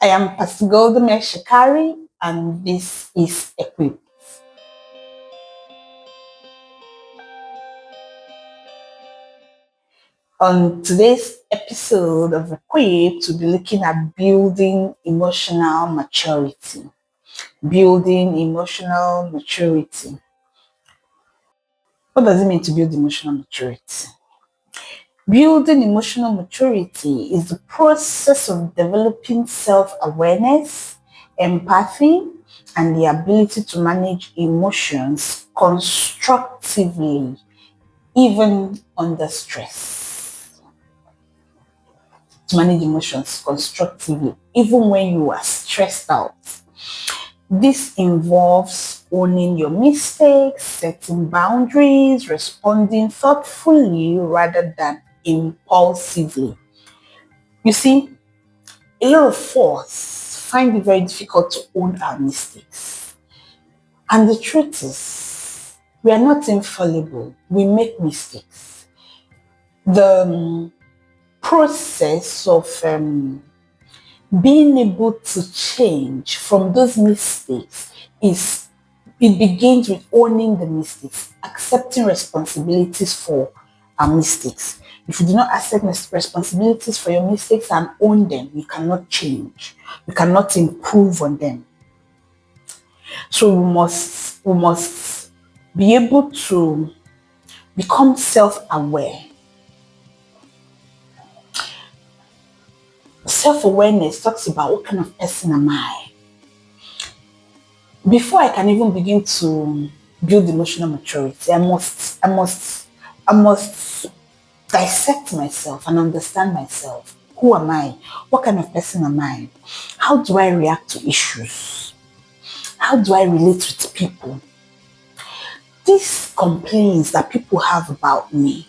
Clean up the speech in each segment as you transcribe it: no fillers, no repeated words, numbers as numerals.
I am Pastor Goldamyrrh Shekari, and this is Equip. On today's episode of Equip, we'll be looking at building emotional maturity. Building emotional maturity. What does it mean to build emotional maturity? Building emotional maturity is the process of developing self-awareness, empathy, and the ability to manage emotions constructively, even under stress. To manage emotions constructively, even when you are stressed out. This involves owning your mistakes, setting boundaries, responding thoughtfully rather than impulsively. You see, a lot of us find it very difficult to own our mistakes. And the truth is, we are not infallible. We make mistakes. The process of being able to change from those mistakes it begins with owning the mistakes, accepting responsibilities for our mistakes. If you do not accept responsibilities for your mistakes and own them, you cannot change. You cannot improve on them. So we must be able to become self-aware. Self-awareness talks about what kind of person am I? Before I can even begin to build emotional maturity, I must dissect myself and understand myself. Who am I? What kind of person am I? How do I react to issues? How do I relate with people? These complaints that people have about me,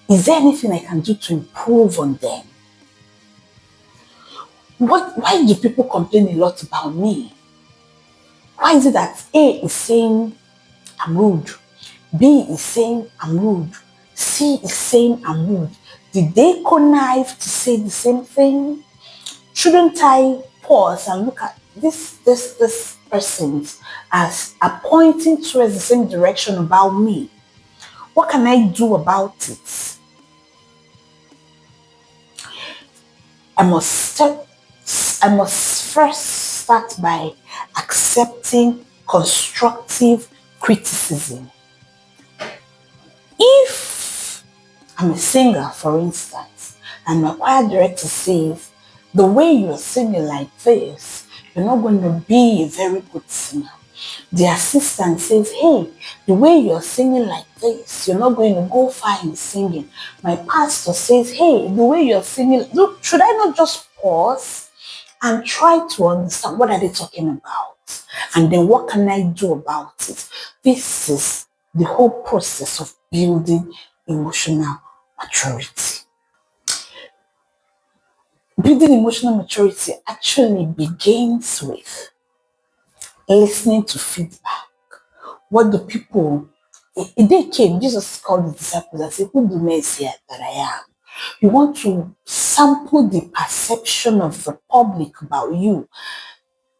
is there anything I can do to improve on them? Why do people complain a lot about me? Why is it that A is saying I'm rude, B is saying I'm rude, C is saying I'm rude? Did they connive to say the same thing? Shouldn't I pause and look at this persons as are pointing towards the same direction about me? What can I do about it? I must first start by accepting constructive criticism. If I'm a singer, for instance, and my choir director says, the way you're singing like this, you're not going to be a very good singer. The assistant says, hey, the way you're singing like this, you're not going to go far in singing. My pastor says, hey, the way you're singing, look, should I not just pause and try to understand what are they talking about? And then what can I do about it? This is the whole process of building emotional maturity. Building emotional maturity actually begins with listening to feedback. What do people, a day came, Jesus called the disciples and said, who do men say that I am? You want to sample the perception of the public about you.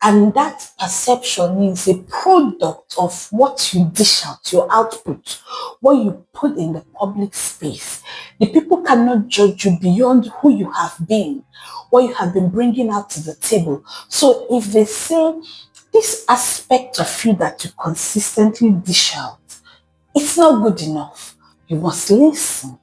And that perception is a product of what you dish out, your output, what you put in the public space. The people cannot judge you beyond who you have been, what you have been bringing out to the table. So if they say this aspect of you that you consistently dish out, it's not good enough, you must listen.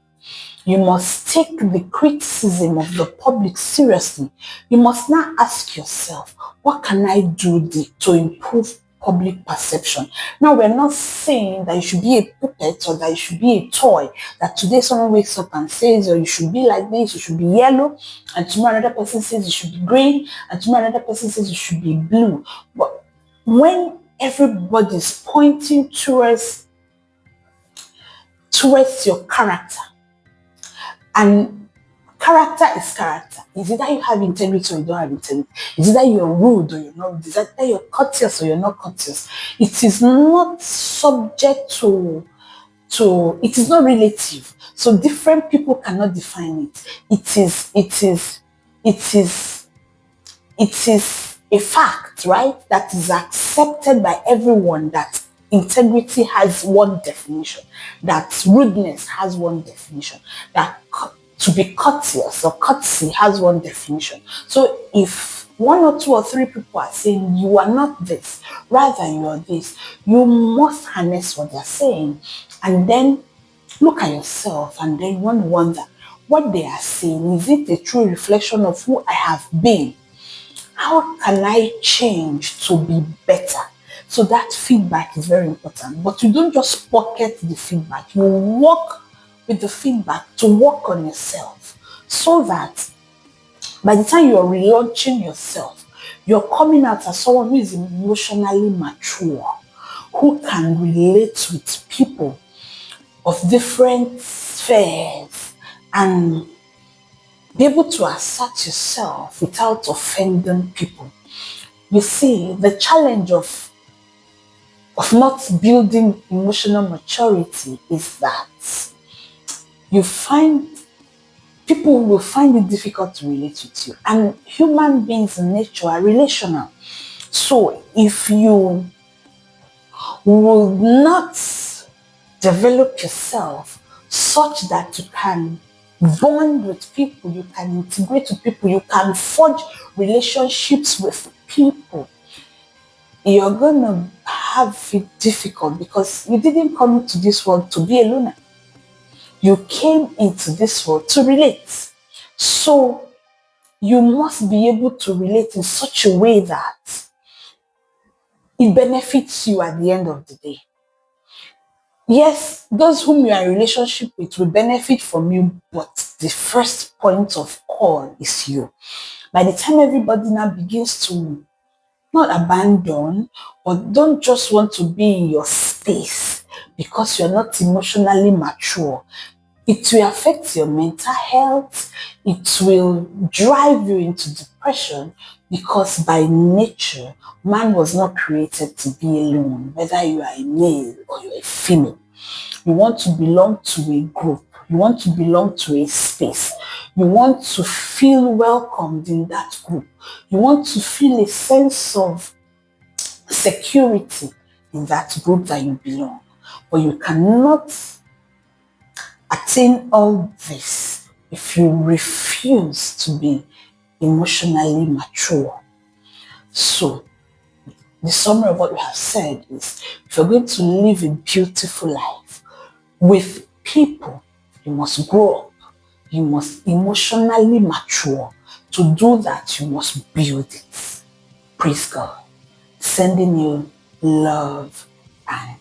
You must take the criticism of the public seriously. You must now ask yourself, what can I do to improve public perception? Now, we're not saying that you should be a puppet or that you should be a toy, that today someone wakes up and says, oh, you should be like this, you should be yellow, and tomorrow another person says you should be green, and tomorrow another person says you should be blue. But when everybody's pointing towards your character, and character is character. Is it that you have integrity or you don't have integrity? Is it that you're rude or you're not rude? Is it that you're courteous or you're not courteous? It is not subject to it is not relative. So different people cannot define it. It is it is a fact, right, that is accepted by everyone that integrity has one definition, that rudeness has one definition, that to be courteous or courtesy has one definition. So if one or two or three people are saying you are not this, rather you are this, you must harness what they're saying and then look at yourself and then one wonder what they are saying. Is it a true reflection of who I have been? How can I change to be better? So that feedback is very important. But you don't just pocket the feedback. You work with the feedback to work on yourself so that by the time you're relaunching yourself, you're coming out as someone who is emotionally mature, who can relate with people of different spheres and be able to assert yourself without offending people. You see, the challenge of not building emotional maturity is that you find people will find it difficult to relate with you. And human beings in nature are relational. So if you will not develop yourself such that you can bond with people, you can integrate with people, you can forge relationships with people, you're gonna have it difficult because you didn't come into this world to be a loner. You came into this world to relate. So you must be able to relate in such a way that it benefits you at the end of the day. Yes, those whom you are in relationship with will benefit from you, but the first point of call is you. By the time everybody now begins to not abandon, but don't just want to be in your space because you're not emotionally mature, it will affect your mental health. It will drive you into depression because by nature, man was not created to be alone, whether you are a male or you're a female. You want to belong to a group. You want to belong to a space. You want to feel welcomed in that group. You want to feel a sense of security in that group that you belong. But you cannot attain all this if you refuse to be emotionally mature. So, the summary of what we have said is if you're going to live a beautiful life with people, you must grow up. You must emotionally mature. To do that, you must build it. Praise God. Sending you love and